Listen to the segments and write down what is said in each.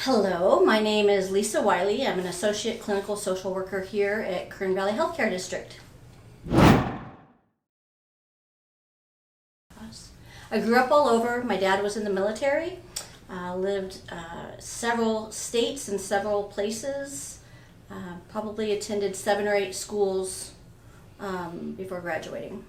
Hello, my name is Lisa Wyly. I'm an associate clinical social worker here at Kern Valley Healthcare District. I grew up all over. My dad was in the military, lived several states and several places, probably attended 7 or 8 schools before graduating.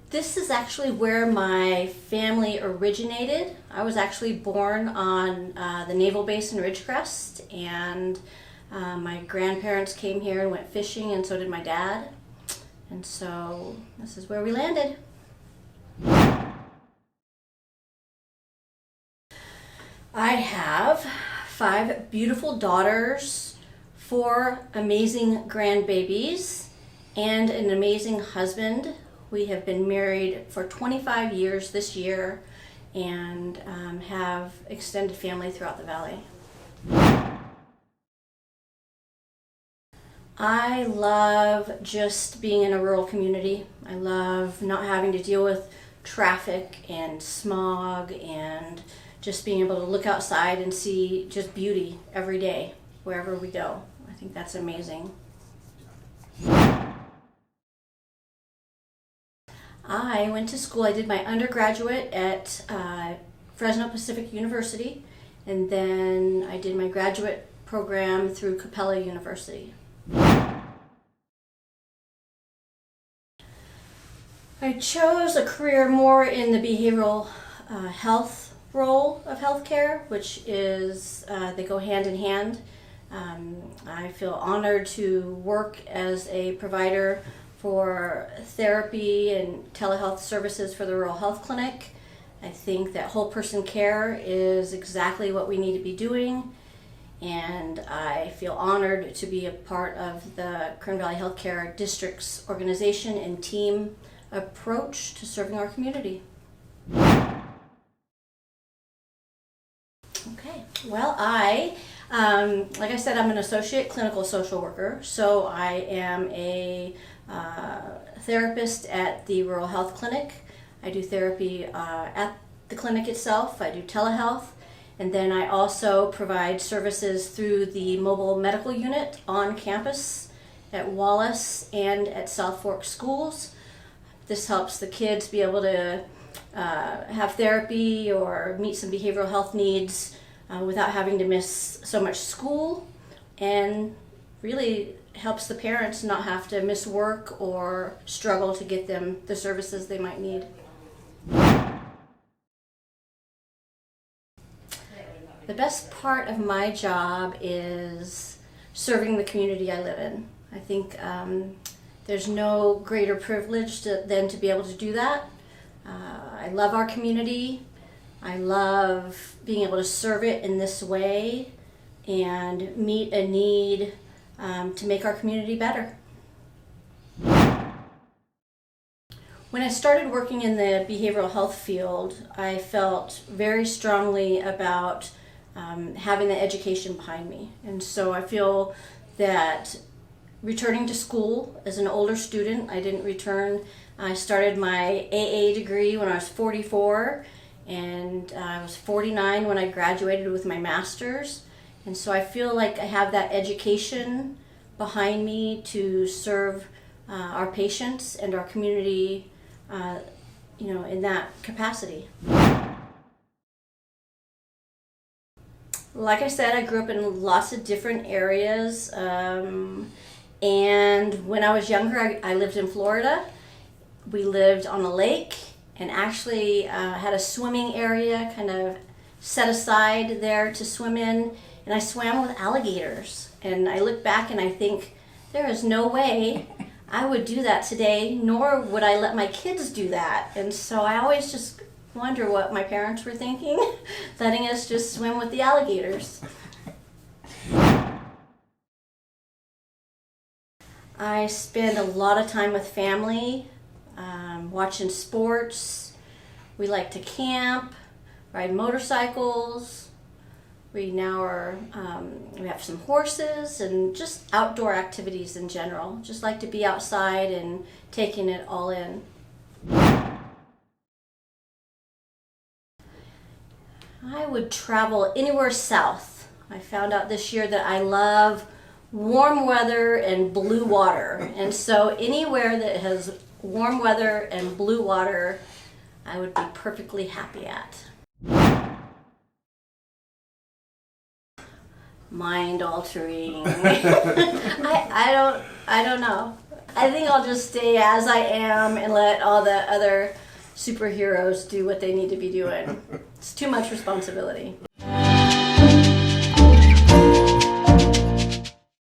This is actually where my family originated. I was actually born on the naval base in Ridgecrest, and my grandparents came here and went fishing, and so did my dad. And so this is where we landed. I have 5 beautiful daughters, 4 amazing grandbabies, and an amazing husband. We have been married for 25 years this year and have extended family throughout the valley. I love just being in a rural community. I love not having to deal with traffic and smog and just being able to look outside and see just beauty every day wherever we go. I think that's amazing. I went to school. I did my undergraduate at Fresno Pacific University, and then I did my graduate program through Capella University. I chose a career more in the behavioral health role of healthcare, which is, they go hand in hand. I feel honored to work as a provider for therapy and telehealth services for the Rural Health Clinic. I think that whole person care is exactly what we need to be doing, and I feel honored to be a part of the Kern Valley Healthcare District's organization and team approach to serving our community. Okay, well, like I said, I'm an associate clinical social worker, so I am a therapist at the Rural Health Clinic. I do therapy at the clinic itself. I do telehealth, and then I also provide services through the mobile medical unit on campus at Wallace and at South Fork schools. This helps the kids be able to have therapy or meet some behavioral health needs without having to miss so much school, and really helps the parents not have to miss work or struggle to get them the services they might need. The best part of my job is serving the community I live in. I think there's no greater privilege than to be able to do that. I love our community. I love being able to serve it in this way and meet a need to make our community better. When I started working in the behavioral health field, I felt very strongly about having the education behind me. And so I feel that returning to school as an older student, I didn't return. I started my AA degree when I was 44, and I was 49 when I graduated with my master's. And so I feel like I have that education behind me to serve our patients and our community, in that capacity. Like I said, I grew up in lots of different areas, and when I was younger, I lived in Florida. We lived on a lake and actually had a swimming area kind of set aside there to swim in, and I swam with alligators. And I look back and I think, there is no way I would do that today, nor would I let my kids do that. And so I always just wonder what my parents were thinking, letting us just swim with the alligators. I spend a lot of time with family, watching sports. We like to camp, ride motorcycles. We have some horses and just outdoor activities in general. Just like to be outside and taking it all in. I would travel anywhere south. I found out this year that I love warm weather and blue water. And so anywhere that has warm weather and blue water, I would be perfectly happy at. Mind altering. I don't know. I think I'll just stay as I am and let all the other superheroes do what they need to be doing. It's too much responsibility.